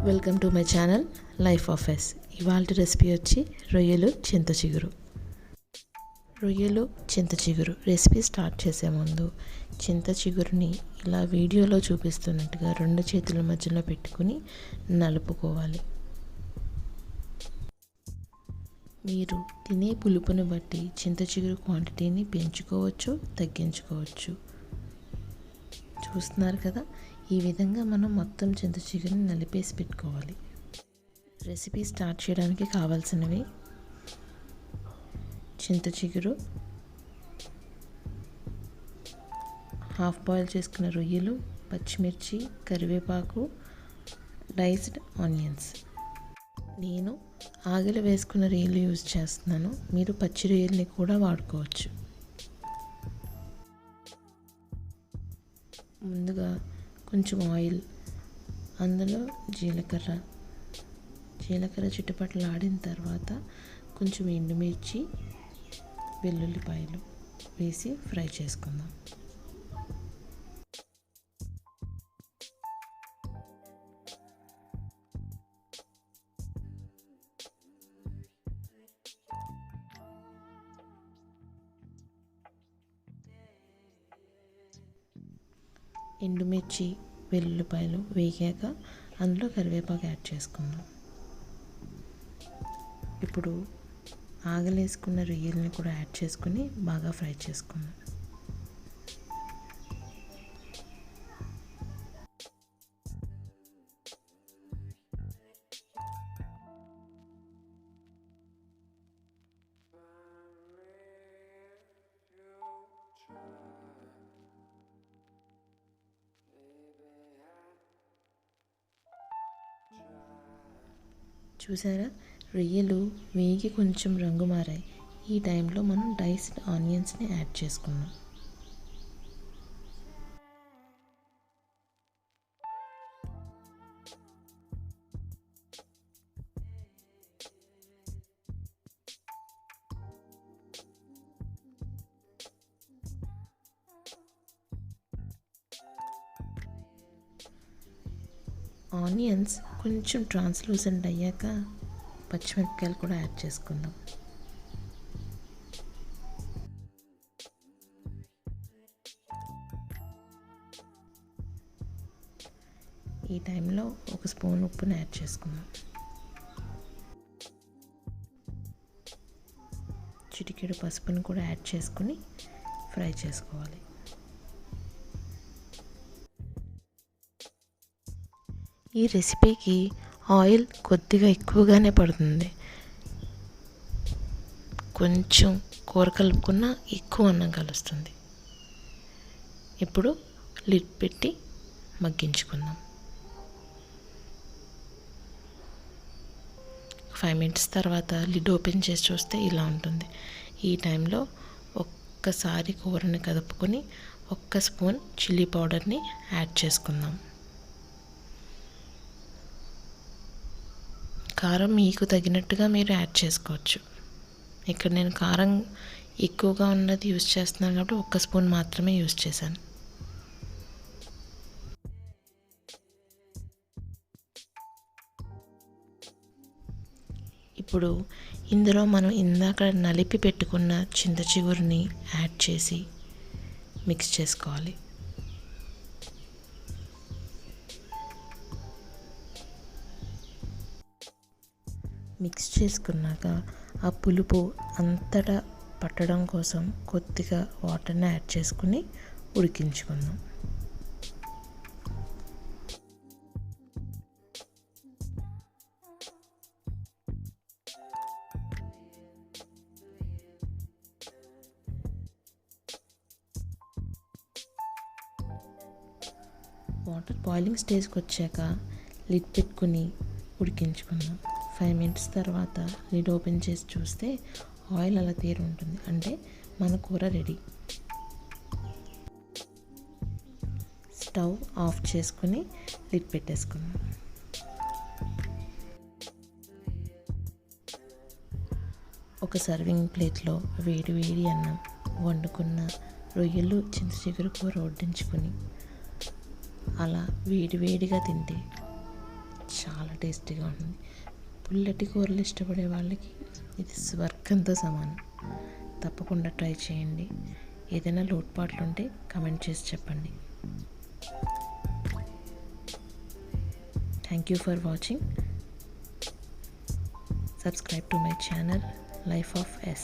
Welcome to my channel life of S. ఇవాళ recipe వచ్చి రొయ్యలు చింత చిగురు రెసిపీ స్టార్ట్ చేసే ముందు చింత చిగురుని ఇలా వీడియోలో చూపిస్తున్నట్టుగా రెండు చేతుల మధ్యలో పెట్టుకుని నలుపుకోవాలి. మీరు తినే పులుపుని బట్టి చింత చిగురు క్వాంటిటీని పెంచుకోవచ్చు, తగ్గించుకోవచ్చు. చూస్తున్నారు కదా, ఈ విధంగా మనం మొత్తం చింత చిగురుని నలిపేసి పెట్టుకోవాలి. రెసిపీ స్టార్ట్ చేయడానికి కావాల్సినవి: చింత చిగురు, హాఫ్ బాయిల్ చేసుకున్న రొయ్యలు, పచ్చిమిర్చి, కరివేపాకు, డైస్డ్ ఆనియన్స్. నేను ఆగలి వేసుకున్న రొయ్యలు యూజ్ చేస్తున్నాను, మీరు పచ్చి రొయ్యల్ని కూడా వాడుకోవచ్చు. ముందుగా కొంచెం ఆయిల్, అందులో జీలకర్ర చిటపటలాడిన తర్వాత కొంచెం ఎండుమిర్చి, వెల్లుల్లిపాయలు వేసి ఫ్రై చేసుకుందాం. ఎండుమిర్చి, వెల్లుల్లిపాయలు వేగాక అందులో కరివేపాకు యాడ్ చేసుకుందాం. ఇప్పుడు ఆగలేసుకున్న రొయ్యల్ని కూడా యాడ్ చేసుకుని బాగా ఫ్రై చేసుకుందాం. చూసారా, రొయ్యలు వేగి కొంచెం రంగు మారాయి. ఈ టైంలో మనం డైస్డ్ ఆనియన్స్ని యాడ్ చేసుకుందాం. ఆనియన్స్ కొంచెం ట్రాన్స్లూసెంట్ అయ్యాక పచ్చిమిరపకాయలు కూడా యాడ్ చేసుకుందాం. ఈ టైంలో ఒక స్పూన్ ఉప్పుని యాడ్ చేసుకుందాం. చిటికెడు పసుపుని కూడా యాడ్ చేసుకుని ఫ్రై చేసుకోవాలి. ఈ రెసిపీకి ఆయిల్ కొద్దిగా ఎక్కువగానే పడుతుంది. కొంచెం కూర కలుపుకున్నా ఎక్కువ అన్నం కలుస్తుంది. ఇప్పుడు లిడ్ పెట్టి మగ్గించుకుందాం. 5 minutes తర్వాత లిడ్ ఓపెన్ చేసి చూస్తే ఇలా ఉంటుంది. ఈ టైంలో ఒక్కసారి కూరని కదుపుకొని 1 స్పూన్ చిల్లీ పౌడర్ని యాడ్ చేసుకుందాం. కారం మీకు తగినట్టుగా మీరు యాడ్ చేసుకోవచ్చు. ఇక్కడ నేను కారం ఎక్కువగా ఉన్నది యూజ్ చేస్తున్నాను కాబట్టి 1 స్పూన్ మాత్రమే యూజ్ చేశాను. ఇప్పుడు ఇందులో మనం ఇందాక నలిపి పెట్టుకున్న చింత చిగురుని యాడ్ చేసి మిక్స్ చేసుకోవాలి. మిక్స్ చేసుకున్నాక ఆ పులుపు అంతటా పట్టడం కోసం కొద్దిగా వాటర్ని యాడ్ చేసుకుని ఉడికించుకుందాం. వాటర్ బాయిలింగ్ స్టేజ్కి వచ్చాక లిడ్ పెట్టుకుని ఉడికించుకుందాం. 5 minutes తర్వాత లిడ్ ఓపెన్ చేసి చూస్తే ఆయిల్ అలా తేరి ఉంటుంది, అంటే మన కూర రెడీ. స్టవ్ ఆఫ్ చేసుకుని లిడ్ పెట్టేసుకుందాం. ఒక సర్వింగ్ ప్లేట్లో వేడి వేడి అన్నం, వండుకున్న రొయ్యలు చింత చిగురు కూర వడ్డించుకొని అలా వేడివేడిగా తింటే చాలా టేస్టీగా ఉంటుంది. పుల్లటి కూరలు ఇష్టపడే వాళ్ళకి ఇది స్వర్గంతో సమానం. తప్పకుండా ట్రై చేయండి. ఏదైనా లోటుపాట్లు ఉంటే కమెంట్ చేసి చెప్పండి. Thank you for watching. Subscribe to my channel Life of S.